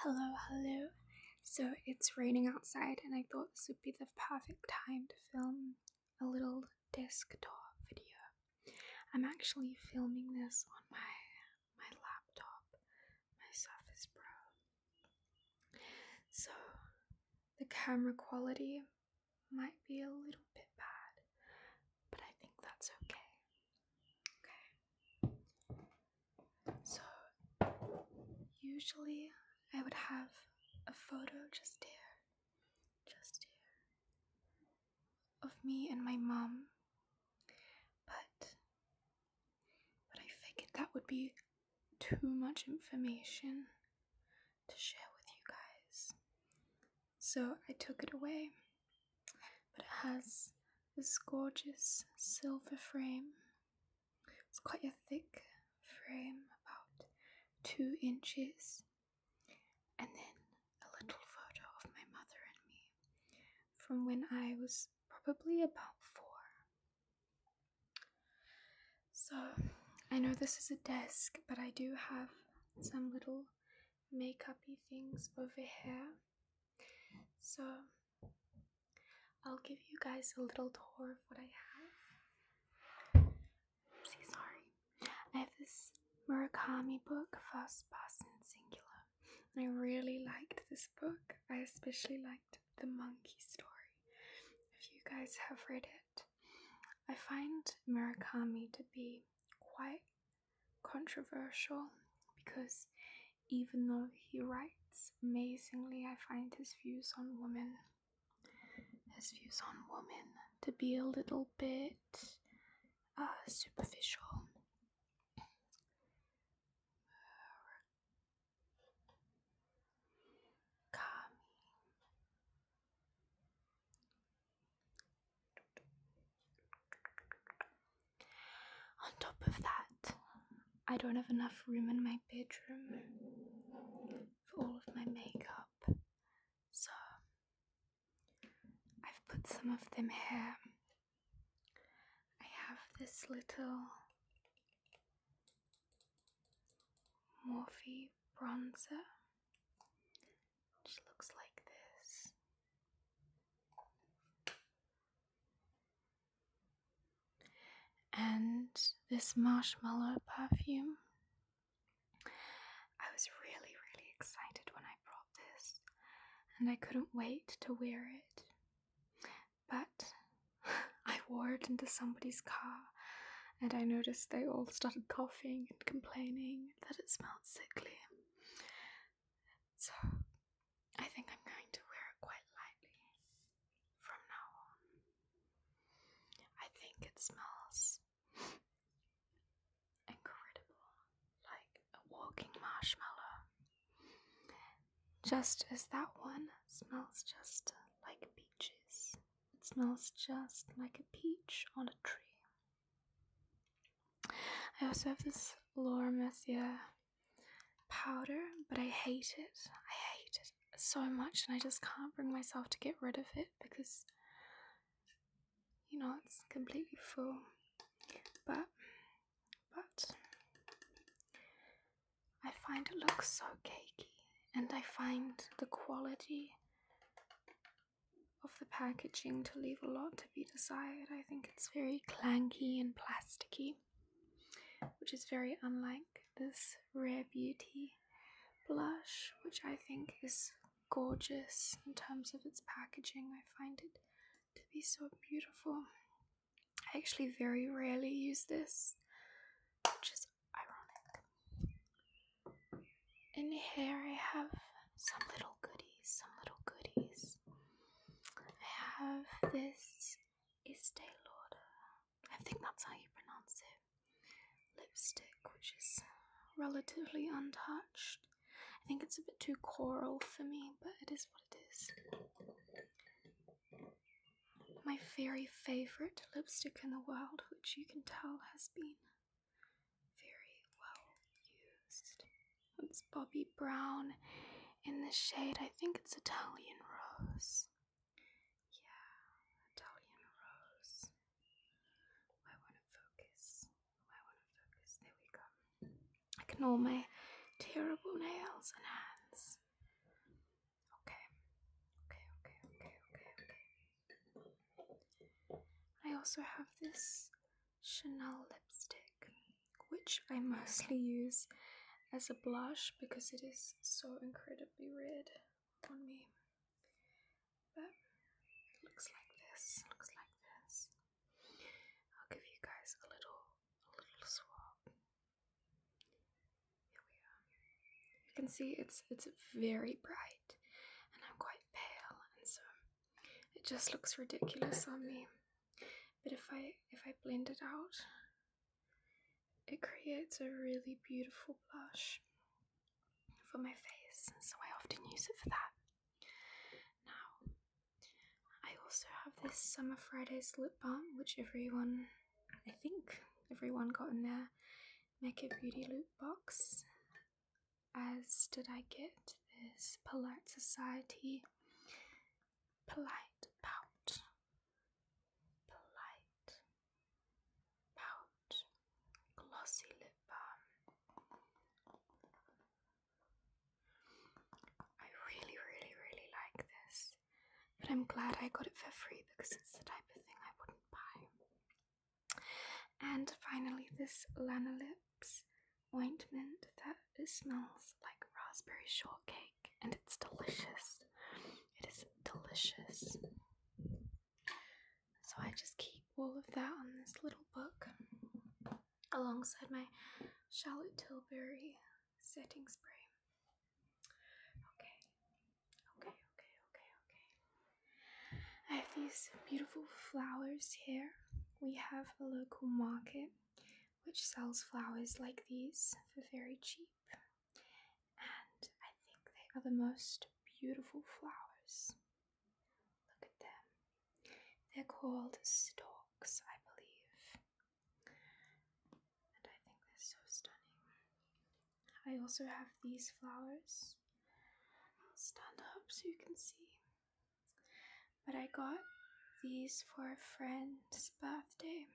Hello. So it's raining outside, and I thought this would be the perfect time to film a little desktop video. I'm actually filming this on my laptop, my Surface Pro. So the camera quality might be a little bit bad, but I think that's okay. So usually I would have a photo just here, of me and my mum, but I figured that would be too much information to share with you guys. So I took it away, but it has this gorgeous silver frame. It's quite a thick frame, about 2 inches, and then a little photo of my mother and me from when I was probably about 4. So I know this is a desk, but I do have some little makeup-y things over here. So I'll give you guys a little tour of what I have. Oopsie, sorry. I have this Murakami book, First Person Singular. And I really liked this book. I especially liked the monkey story. If you guys have read it, I find Murakami to be quite controversial because even though he writes amazingly, I find his views on women to be a little bit superficial. On top of that, I don't have enough room in my bedroom for all of my makeup, so I've put some of them here. I have this little Morphe bronzer, which looks like this. And this marshmallow perfume. I was really excited when I brought this, and I couldn't wait to wear it. But I wore it into somebody's car, and I noticed they all started coughing and complaining that it smelled sickly. So I think I'm going to wear it quite lightly from now on. I think it smells incredible, like a walking marshmallow. Just as that one smells just like peaches. It smells just like a peach on a tree. I also have this Laura Mercier powder, but I hate it. I hate it so much, and I just can't bring myself to get rid of it because, it's completely full. But I find it looks so cakey, and I find the quality of the packaging to leave a lot to be desired. I think it's very clanky and plasticky, which is very unlike this Rare Beauty blush, which I think is gorgeous in terms of its packaging. I find it to be so beautiful. I actually very rarely use this, which is ironic. In here I have some little goodies. I have this Estee Lauder, I think that's how you pronounce it, lipstick, which is relatively untouched. I think it's a bit too coral for me, but it is what it is. My very favourite lipstick in the world, which you can tell has been very well used. It's Bobbi Brown in the shade, I think it's Italian Rose. Yeah, Italian Rose. Why won't it focus? There we go. I can all my terrible nails and hands. also have this Chanel lipstick, which I mostly use as a blush because it is so incredibly red on me. But it looks like this. I'll give you guys a little swab. Here we are. You can see it's very bright, and I'm quite pale, and so it just looks ridiculous on me. But if I blend it out, it creates a really beautiful blush for my face, so I often use it for that. Now, I also have this Summer Fridays lip balm, which I think everyone got in their Makeup Beauty loot box. As did I get this Polite Society Polite Pout Glossy Lip Balm. I really like this, but I'm glad I got it for free because it's the type of thing I wouldn't buy. And finally, this Lanolips ointment that smells like raspberry shortcake, and it's delicious. It is delicious. So I just keep all of that on this little book alongside my Charlotte Tilbury setting spray. Okay. I have these beautiful flowers here. We have a local market which sells flowers like these for very cheap, and I think they are the most beautiful flowers. Look at them. They're called stalks, I believe, and I think they're so stunning. I also have these flowers. I'll stand up so you can see. But I got these for a friend's birthday,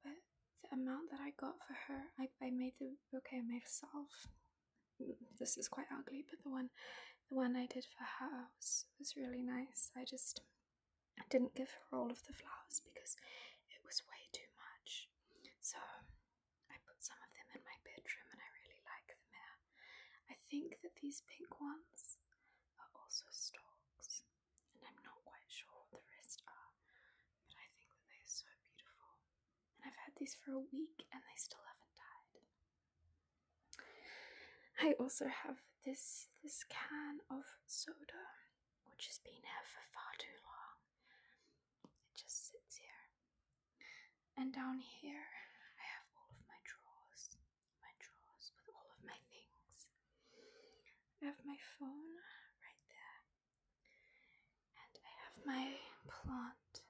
but the amount that I got for her, I made the bouquet myself. This is quite ugly, but the one I did for her was really nice. I didn't give her all of the flowers because it was way too much. So I put some of them in my bedroom, and I really like them here. I think that these pink ones are also stalks, and I'm not quite sure what the rest are, but I think that they are so beautiful. And I've had these for a week and they still haven't died. I also have this can of soda, which has been here for far too long. It just sits here. And down here I have all of my drawers with all of my things. I have my phone right there, and I have my plant.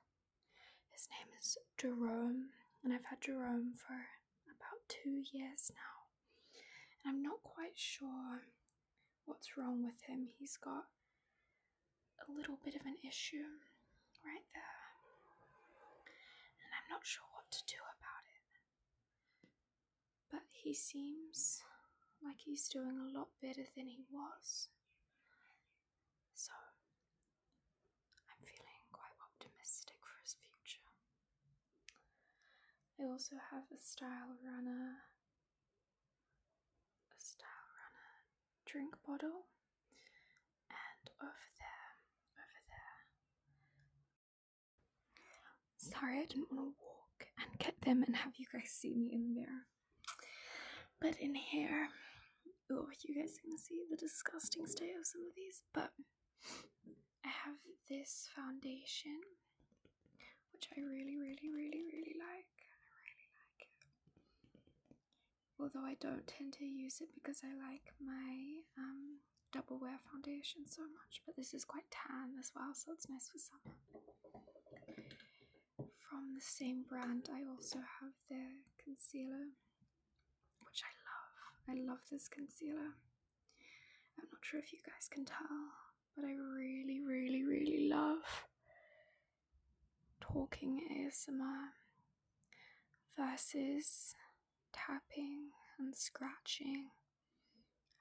His name is Jerome, and I've had Jerome for about 2 years now. And I'm not quite sure what's wrong with him. He's got a little bit of an issue right there, and I'm not sure what to do about it. But he seems like he's doing a lot better than he was. So I'm feeling quite optimistic for his future. I also have a Style Runner drink bottle, and over there. Sorry, I didn't want to walk and get them and have you guys see me in the mirror. But in here, oh, you guys are gonna see the disgusting state of some of these, but I have this foundation, which I really like. I really like it. Although I don't tend to use it because I like my double wear foundation so much, but this is quite tan as well, so it's nice for summer. From the same brand, I also have their concealer, which I love. I love this concealer. I'm not sure if you guys can tell, but I really love talking ASMR versus tapping and scratching.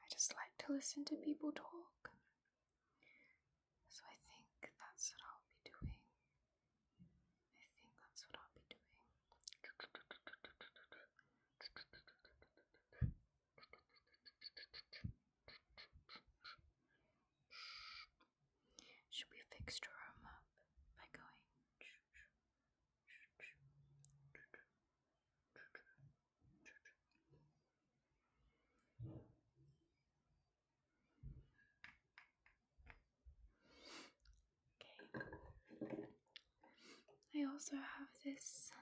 I just like to listen to people talk. So I think that's what I'll be doing. I think that's extra room up by going. Okay. I also have this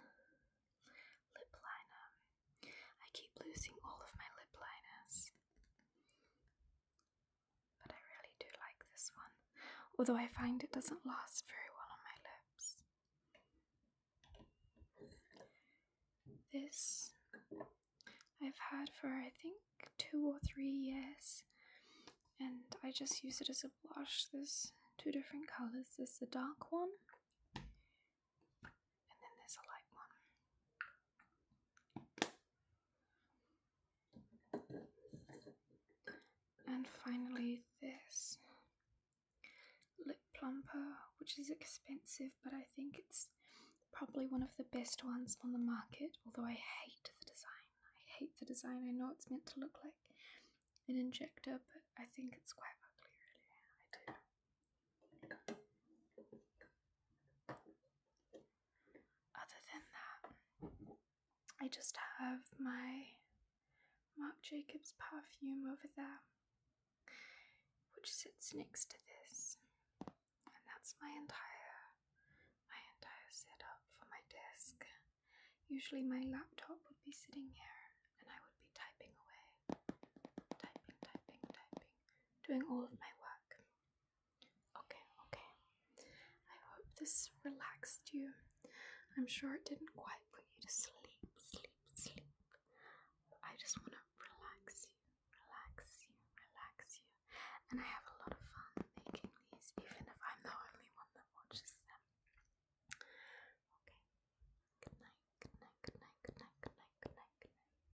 lip liner. I keep losing all of my lip liners, but I really do like this one, although I find it doesn't last very well on my lips. This I've had for I think 2 or 3 years, and I just use it as a blush. There's 2 different colours. There's the dark one, and then there's a light one. And finally this lip plumper, which is expensive, but I think it's probably one of the best ones on the market, although I hate the design. I know it's meant to look like an injector, but I think it's quite ugly, really. I do. Other than that, I just have my Marc Jacobs perfume over there, which sits next to this, and that's my entire setup for my desk. Usually my laptop would be sitting here and I would be typing away, typing, doing all of my work. Okay. I hope this relaxed you. I'm sure it didn't quite put you to sleep. I just want to relax you. And I have